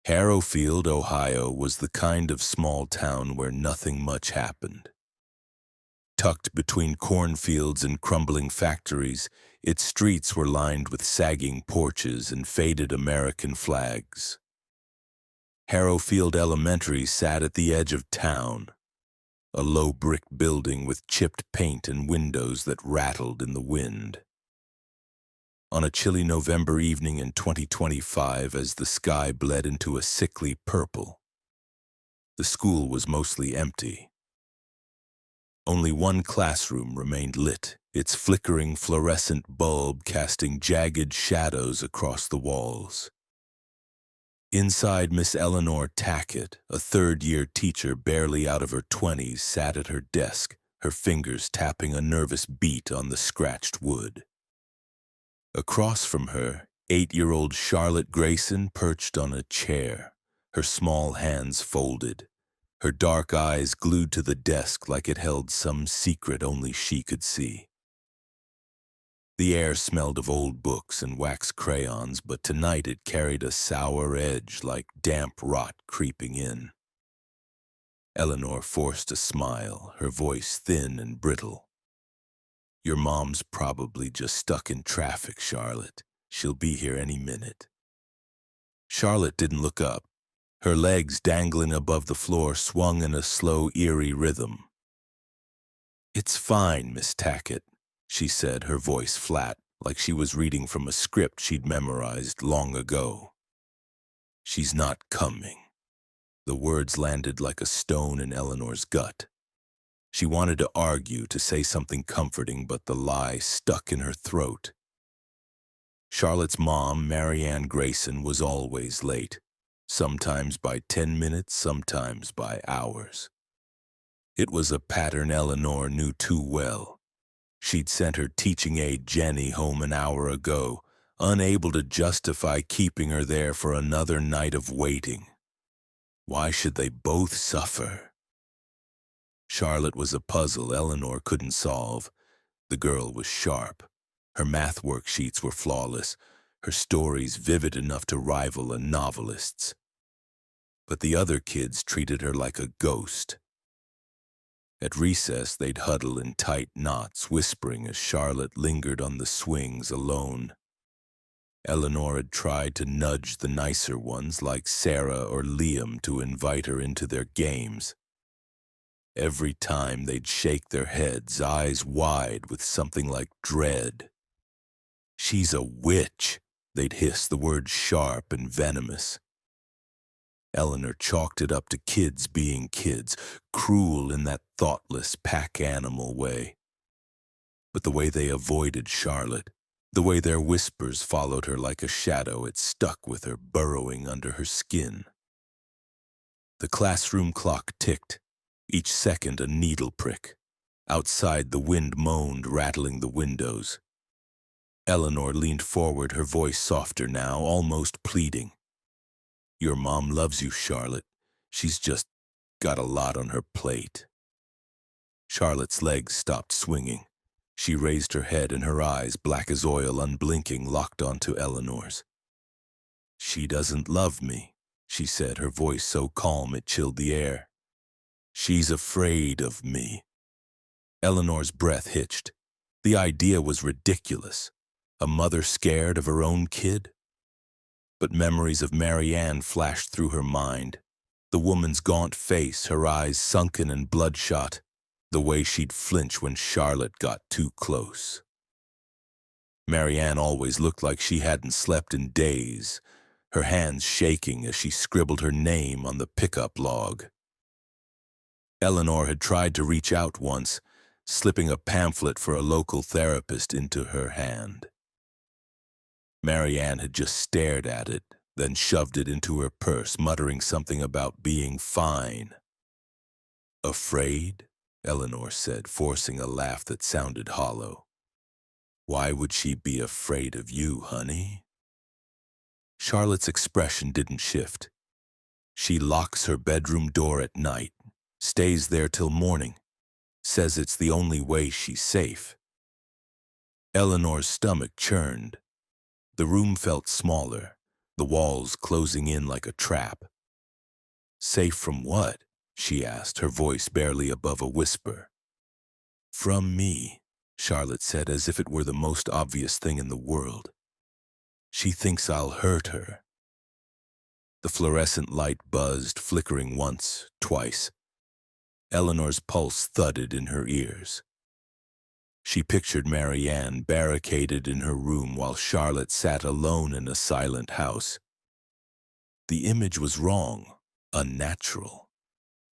Harrowfield, Ohio, was the kind of small town where nothing much happened. Tucked between cornfields and crumbling factories, its streets were lined with sagging porches and faded American flags. Harrowfield Elementary sat at the edge of town, a low brick building with chipped paint and windows that rattled in the wind. On a chilly November evening in 2025, as the sky bled into a sickly purple, the school was mostly empty. Only one classroom remained lit, its flickering fluorescent bulb casting jagged shadows across the walls. Inside, Miss Eleanor Tackett, a third-year teacher barely out of her 20s, sat at her desk, her fingers tapping a nervous beat on the scratched wood. Across from her, 8-year-old Charlotte Grayson perched on a chair, her small hands folded, her dark eyes glued to the desk like it held some secret only she could see. The air smelled of old books and wax crayons, but tonight it carried a sour edge like damp rot creeping in. Eleanor forced a smile, her voice thin and brittle. "Your mom's probably just stuck in traffic, Charlotte. She'll be here any minute." Charlotte didn't look up. Her legs dangling above the floor swung in a slow, eerie rhythm. "It's fine, Miss Tackett," she said, her voice flat, like she was reading from a script she'd memorized long ago. "She's not coming." The words landed like a stone in Eleanor's gut. She wanted to argue, to say something comforting, but the lie stuck in her throat. Charlotte's mom, Marianne Grayson, was always late, sometimes by 10 minutes, sometimes by hours. It was a pattern Eleanor knew too well. She'd sent her teaching aide Jenny home an hour ago, unable to justify keeping her there for another night of waiting. Why should they both suffer? Charlotte was a puzzle Eleanor couldn't solve. The girl was sharp. Her math worksheets were flawless, her stories vivid enough to rival a novelist's. But the other kids treated her like a ghost. At recess, they'd huddle in tight knots, whispering as Charlotte lingered on the swings alone. Eleanor had tried to nudge the nicer ones, like Sarah or Liam, to invite her into their games. Every time they'd shake their heads, eyes wide with something like dread. "She's a witch," they'd hiss, the word sharp and venomous. Eleanor chalked it up to kids being kids, cruel in that thoughtless pack animal way. But the way they avoided Charlotte, the way their whispers followed her like a shadow, it stuck with her, burrowing under her skin. The classroom clock ticked, each second a needle prick. Outside, the wind moaned, rattling the windows. Eleanor leaned forward, her voice softer now, almost pleading. "Your mom loves you, Charlotte. She's just got a lot on her plate." Charlotte's legs stopped swinging. She raised her head, and her eyes, black as oil, unblinking, locked onto Eleanor's. "She doesn't love me," she said, her voice so calm it chilled the air. "She's afraid of me." Eleanor's breath hitched. The idea was ridiculous. A mother scared of her own kid? But memories of Marianne flashed through her mind. The woman's gaunt face, her eyes sunken and bloodshot, the way she'd flinch when Charlotte got too close. Marianne always looked like she hadn't slept in days, her hands shaking as she scribbled her name on the pickup log. Eleanor had tried to reach out once, slipping a pamphlet for a local therapist into her hand. Marianne had just stared at it, then shoved it into her purse, muttering something about being fine. "Afraid?" Eleanor said, forcing a laugh that sounded hollow. "Why would she be afraid of you, honey?" Charlotte's expression didn't shift. "She locks her bedroom door at night, stays there till morning, says it's the only way she's safe." Eleanor's stomach churned. The room felt smaller, the walls closing in like a trap. "Safe from what?" she asked, her voice barely above a whisper. "From me," Charlotte said as if it were the most obvious thing in the world. "She thinks I'll hurt her." The fluorescent light buzzed, flickering once, twice. Eleanor's pulse thudded in her ears. She pictured Marianne barricaded in her room while Charlotte sat alone in a silent house. The image was wrong, unnatural,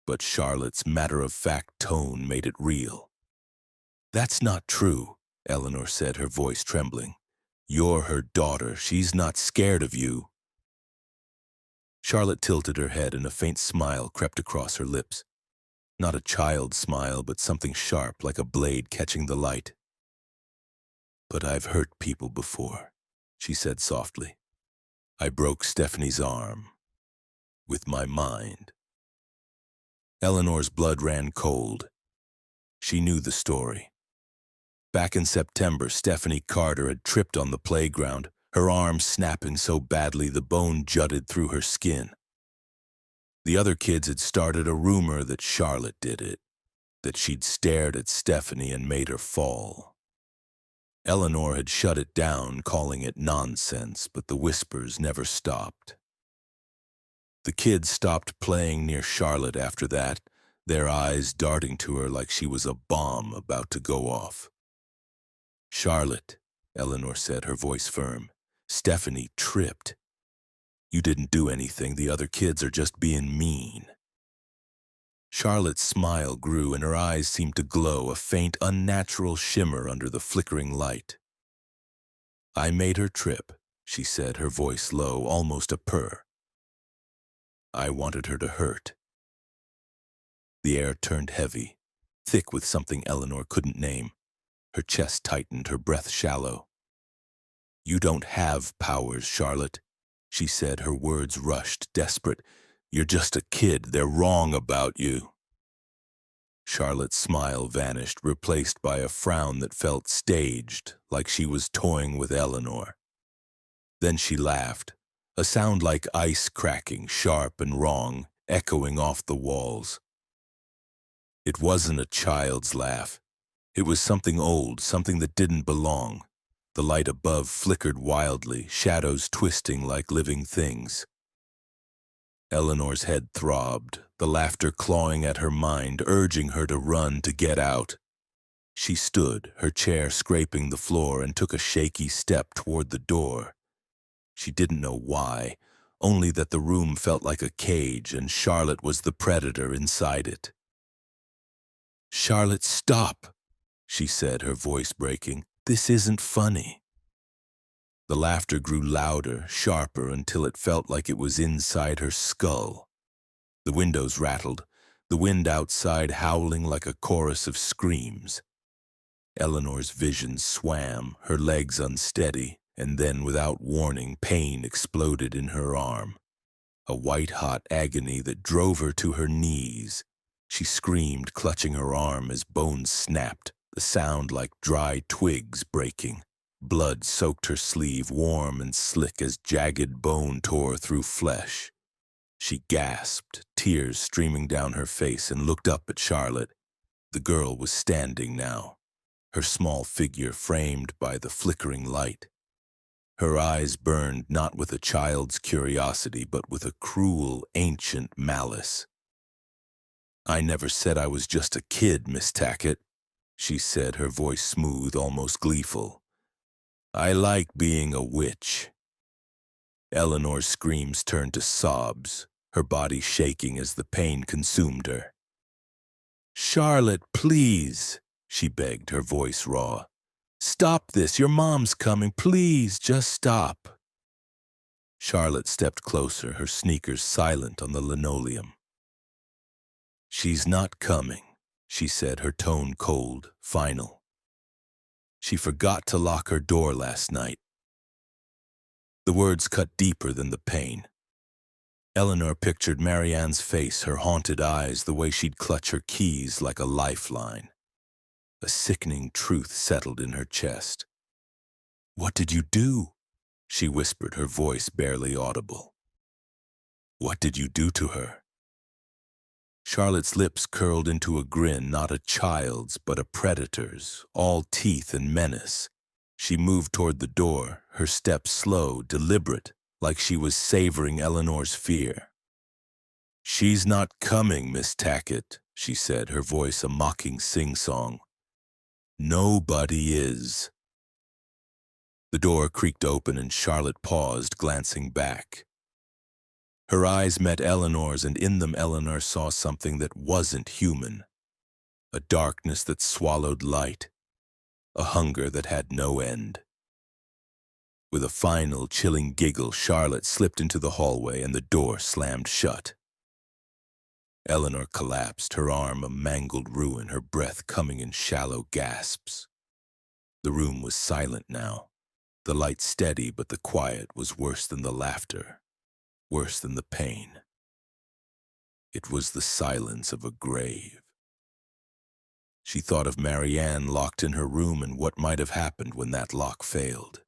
but Charlotte's matter-of-fact tone made it real. "That's not true," Eleanor said, her voice trembling. "You're her daughter. She's not scared of you." Charlotte tilted her head and a faint smile crept across her lips. Not a child's smile, but something sharp like a blade catching the light. "But I've hurt people before," she said softly. "I broke Stephanie's arm. With my mind." Eleanor's blood ran cold. She knew the story. Back in September, Stephanie Carter had tripped on the playground, her arm snapping so badly the bone jutted through her skin. The other kids had started a rumor that Charlotte did it, that she'd stared at Stephanie and made her fall. Eleanor had shut it down, calling it nonsense, but the whispers never stopped. The kids stopped playing near Charlotte after that, their eyes darting to her like she was a bomb about to go off. "Charlotte," Eleanor said, her voice firm, "Stephanie tripped. You didn't do anything. The other kids are just being mean." Charlotte's smile grew and her eyes seemed to glow, a faint, unnatural shimmer under the flickering light. "I made her trip," she said, her voice low, almost a purr. "I wanted her to hurt." The air turned heavy, thick with something Eleanor couldn't name. Her chest tightened, her breath shallow. "You don't have powers, Charlotte," she said, her words rushed, desperate. "You're just a kid. They're wrong about you." Charlotte's smile vanished, replaced by a frown that felt staged, like she was toying with Eleanor. Then she laughed, a sound like ice cracking, sharp and wrong, echoing off the walls. It wasn't a child's laugh. It was something old, something that didn't belong. The light above flickered wildly, shadows twisting like living things. Eleanor's head throbbed, the laughter clawing at her mind, urging her to run, to get out. She stood, her chair scraping the floor, and took a shaky step toward the door. She didn't know why, only that the room felt like a cage and Charlotte was the predator inside it. "Charlotte, stop," she said, her voice breaking. "This isn't funny." The laughter grew louder, sharper, until it felt like it was inside her skull. The windows rattled, the wind outside howling like a chorus of screams. Eleanor's vision swam, her legs unsteady, and then, without warning, pain exploded in her arm. A white-hot agony that drove her to her knees. She screamed, clutching her arm as bones snapped, the sound like dry twigs breaking. Blood soaked her sleeve, warm and slick as jagged bone tore through flesh. She gasped, tears streaming down her face, and looked up at Charlotte. The girl was standing now, her small figure framed by the flickering light. Her eyes burned not with a child's curiosity, but with a cruel, ancient malice. "I never said I was just a kid, Miss Tackett," she said, her voice smooth, almost gleeful. "I like being a witch." Eleanor's screams turned to sobs, her body shaking as the pain consumed her. "Charlotte, please," she begged, her voice raw. "Stop this. Your mom's coming. Please, just stop." Charlotte stepped closer, her sneakers silent on the linoleum. "She's not coming," she said, her tone cold, final. "She forgot to lock her door last night." The words cut deeper than the pain. Eleanor pictured Marianne's face, her haunted eyes, the way she'd clutch her keys like a lifeline. A sickening truth settled in her chest. "What did you do?" she whispered, her voice barely audible. What did you do to her? Charlotte's lips curled into a grin, not a child's, but a predator's, all teeth and menace. She moved toward the door, her steps slow, deliberate, like she was savoring Eleanor's fear. She's not coming, Miss Tackett, she said, her voice a mocking sing-song. Nobody is. The door creaked open and Charlotte paused, glancing back. Her eyes met Eleanor's, and in them Eleanor saw something that wasn't human. A darkness that swallowed light. A hunger that had no end. With a final, chilling giggle, Charlotte slipped into the hallway and the door slammed shut. Eleanor collapsed, her arm a mangled ruin, her breath coming in shallow gasps. The room was silent now. The light steady, but the quiet was worse than the laughter. Worse than the pain. It was the silence of a grave. She thought of Marianne locked in her room and what might have happened when that lock failed.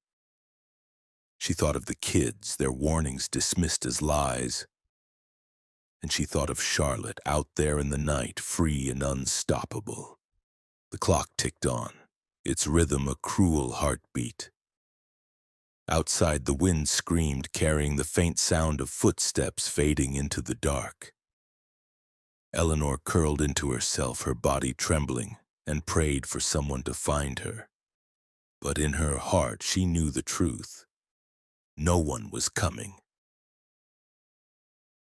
She thought of the kids, their warnings dismissed as lies. And she thought of Charlotte out there in the night, free and unstoppable. The clock ticked on, its rhythm a cruel heartbeat. Outside, the wind screamed, carrying the faint sound of footsteps fading into the dark. Eleanor curled into herself, her body trembling, and prayed for someone to find her. But in her heart, she knew the truth. No one was coming.